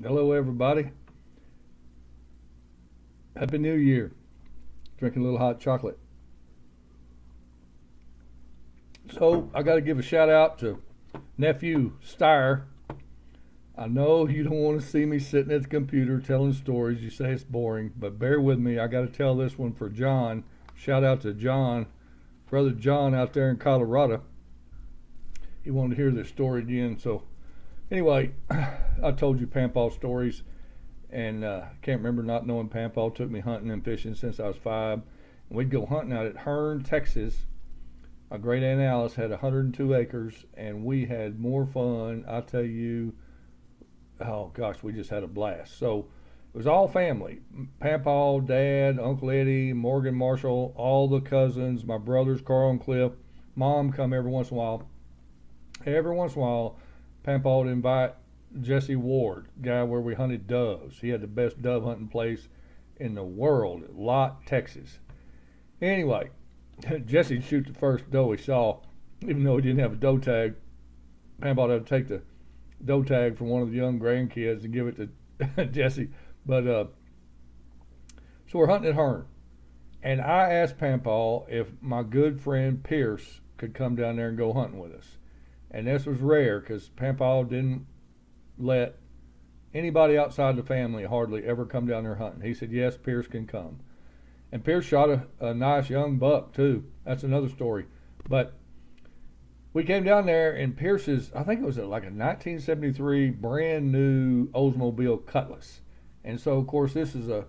Hello, everybody. Happy New Year. Drinking a little hot chocolate. So, I got to give a shout out to nephew Steyer. I know you don't want to see me sitting at the computer telling stories. You say it's boring, but bear with me. I got to tell this one for John. Shout out to John, brother John out there in Colorado. He wanted to hear this story again. So, anyway, I told you Pampaw stories, and can't remember not knowing Pampaw. Took me hunting and fishing since I was 5. And we'd go hunting out at Hearne, Texas. My great aunt Alice had 102 acres, and we had more fun. I tell you, oh gosh, we just had a blast. So it was all family: Pampaw, Dad, Uncle Eddie, Morgan, Marshall, all the cousins, my brothers Carl and Cliff. Mom come every once in a while. Every once in a while, Pampaw would invite Jesse Ward, guy where we hunted doves. He had the best dove hunting place in the world, Lott, Texas. Anyway, Jesse'd shoot the first doe he saw, even though he didn't have a doe tag. Pampaw had to take the doe tag from one of the young grandkids and give it to Jesse. But so we're hunting at Hearne, and I asked Pampaw if my good friend Pierce could come down there and go hunting with us. And this was rare because Pampaw didn't let anybody outside the family hardly ever come down there hunting. He said, yes, Pierce can come. And Pierce shot a nice young buck, too. That's another story. But we came down there, and Pierce's, I think it was like a 1973 brand new Oldsmobile Cutlass. And so, of course, this is a,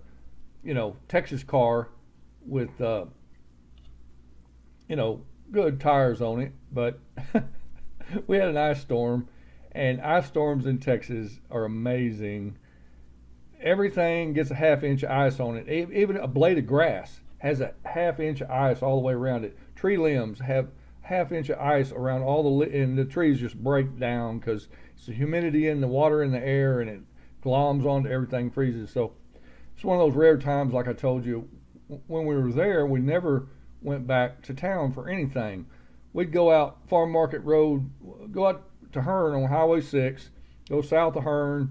Texas car with, good tires on it. But we had an ice storm, and ice storms in Texas are amazing. Everything gets a half-inch of ice on it. Even a blade of grass has a half-inch of ice all the way around it. Tree limbs have half-inch of ice around and the trees just break down because it's the humidity in the water in the air, and it gloms onto everything, freezes. So it's one of those rare times, like I told you, when we were there, we never went back to town for anything. We'd go out Farm Market Road, go out to Hearne on Highway 6, go south of Hearne,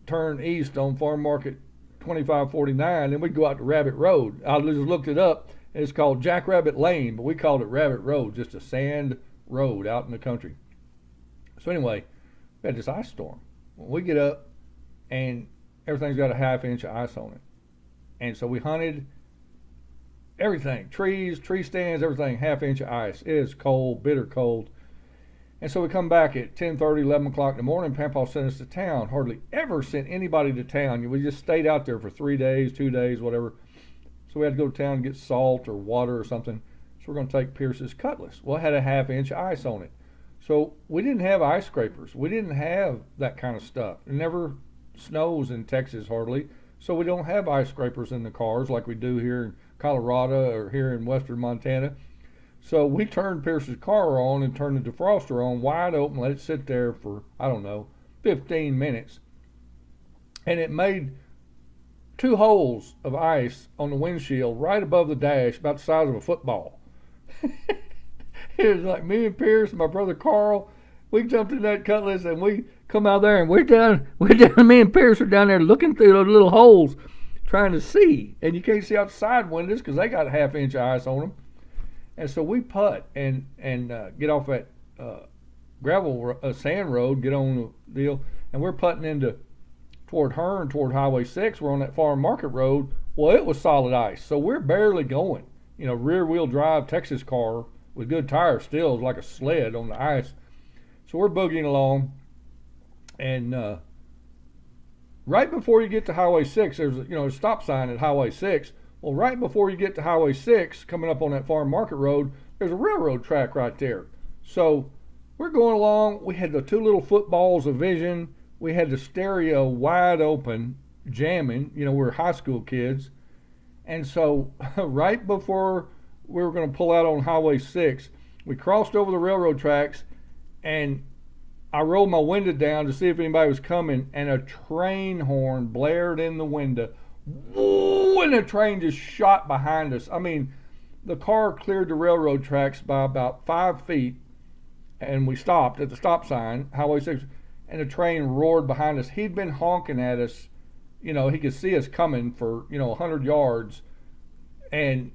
turn east on Farm Market 2549, and we'd go out to Rabbit Road. I just looked it up. It's called Jackrabbit Lane, but we called it Rabbit Road, just a sand road out in the country. So anyway, we had this ice storm. We get up, and everything's got a half-inch of ice on it. And so we hunted everything, trees, tree stands, everything, half-inch of ice. It is cold, bitter cold. And so we come back at 10:30, 11 o'clock in the morning. Pampaw sent us to town. Hardly ever sent anybody to town. We just stayed out there for 3 days, 2 days, whatever. So we had to go to town and get salt or water or something. So we're going to take Pierce's Cutlass. Well, it had a half-inch ice on it. So we didn't have ice scrapers. We didn't have that kind of stuff. It never snows in Texas hardly. So we don't have ice scrapers in the cars like we do here in Colorado or here in western Montana. So we turned Pierce's car on and turned the defroster on wide open, let it sit there for, 15 minutes. And it made 2 holes of ice on the windshield right above the dash, about the size of a football. It was like me and Pierce and my brother Carl. We jumped in that Cutlass and we come out there and we're down, me and Pierce are down there looking through those little holes trying to see. And you can't see out the side windows because they got a half-inch of ice on them. And so we putt and get off that sand road, get on the deal, and we're putting toward Hearne, toward Highway 6. We're on that Farm Market Road. Well, it was solid ice, so we're barely going. Rear-wheel drive Texas car with good tires still is like a sled on the ice. So we're boogieing along, and right before you get to Highway 6, there's a stop sign at Highway 6. Well, right before you get to Highway 6, coming up on that Farm Market Road, there's a railroad track right there. So we're going along. We had the 2 little footballs of vision. We had the stereo wide open, jamming. We're high school kids. And so right before we were going to pull out on Highway 6, we crossed over the railroad tracks, and I rolled my window down to see if anybody was coming, and a train horn blared in the window. Woo! And the train just shot behind us. I mean, the car cleared the railroad tracks by about 5 feet, and we stopped at the stop sign, Highway 6, and a train roared behind us. He'd been honking at us. He could see us coming for 100 yards, and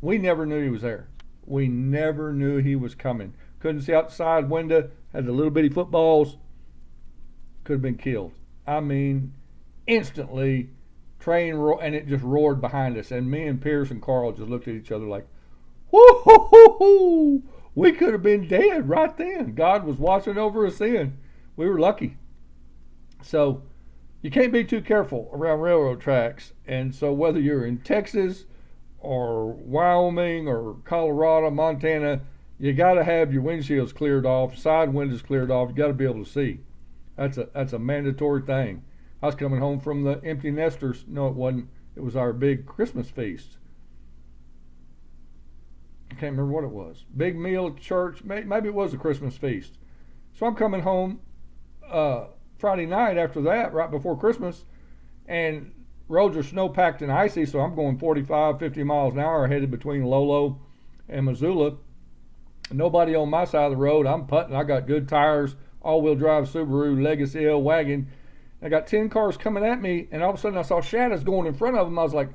we never knew he was there. We never knew he was coming. Couldn't see out the side window. Had the little bitty footballs. Could have been killed. I mean, instantly, and it just roared behind us. And me and Pierce and Carl just looked at each other like, whoo hoo hoo hoo. We could have been dead right then. God was watching over us then. We were lucky. So you can't be too careful around railroad tracks. And so whether you're in Texas or Wyoming or Colorado, Montana, you got to have your windshields cleared off, side windows cleared off. You got to be able to see. That's a mandatory thing. I was coming home from the empty nesters. No, it wasn't. It was our big Christmas feast. I can't remember what it was. Big meal at church. Maybe it was a Christmas feast. So I'm coming home Friday night after that, right before Christmas, and roads are snow-packed and icy, so I'm going 45, 50 miles an hour headed between Lolo and Missoula. Nobody on my side of the road. I'm putting. I got good tires, all-wheel drive Subaru Legacy L wagon. I got 10 cars coming at me, and all of a sudden I saw shadows going in front of them. I was like,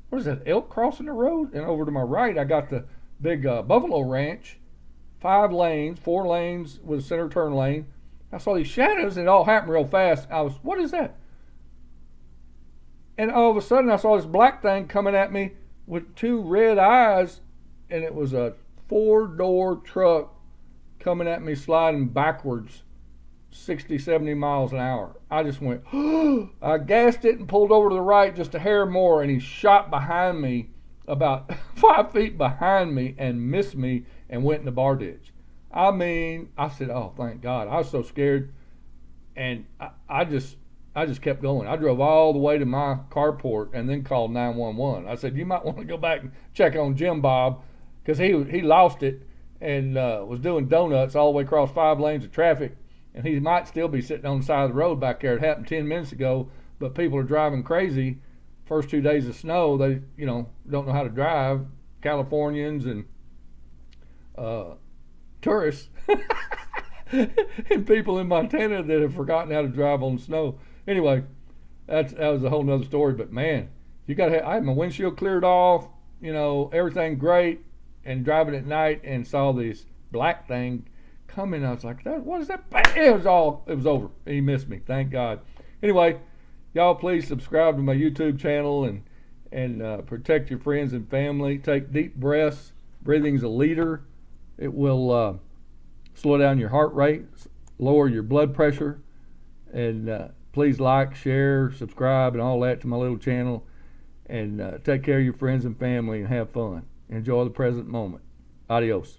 what is that, elk crossing the road? And over to my right, I got the big Buffalo Ranch, 5 lanes, 4 lanes with a center turn lane. I saw these shadows, and it all happened real fast. What is that? And all of a sudden I saw this black thing coming at me with 2 red eyes, and it was a 4-door truck coming at me sliding backwards 60, 70 miles an hour. I just went, I gassed it and pulled over to the right just a hair more, and he shot behind me about 5 feet behind me and missed me and went in the bar ditch. I mean, I said, oh, thank God. I was so scared, and I just kept going. I drove all the way to my carport and then called 911. I said, you might want to go back and check on Jim Bob, because he lost it and was doing donuts all the way across 5 lanes of traffic, and he might still be sitting on the side of the road back there. It happened 10 minutes ago, but people are driving crazy. First 2 days of snow, they don't know how to drive. Californians and tourists and people in Montana that have forgotten how to drive on snow. Anyway, that was a whole nother story. But man, I had my windshield cleared off, everything great, and driving at night and saw this black thing coming. I was like, what is that? It was over. He missed me. Thank God. Anyway, y'all please subscribe to my YouTube channel and protect your friends and family. Take deep breaths. Breathing's a leader. It will slow down your heart rate, lower your blood pressure, and please like, share, subscribe, and all that to my little channel. And take care of your friends and family and have fun. Enjoy the present moment. Adios.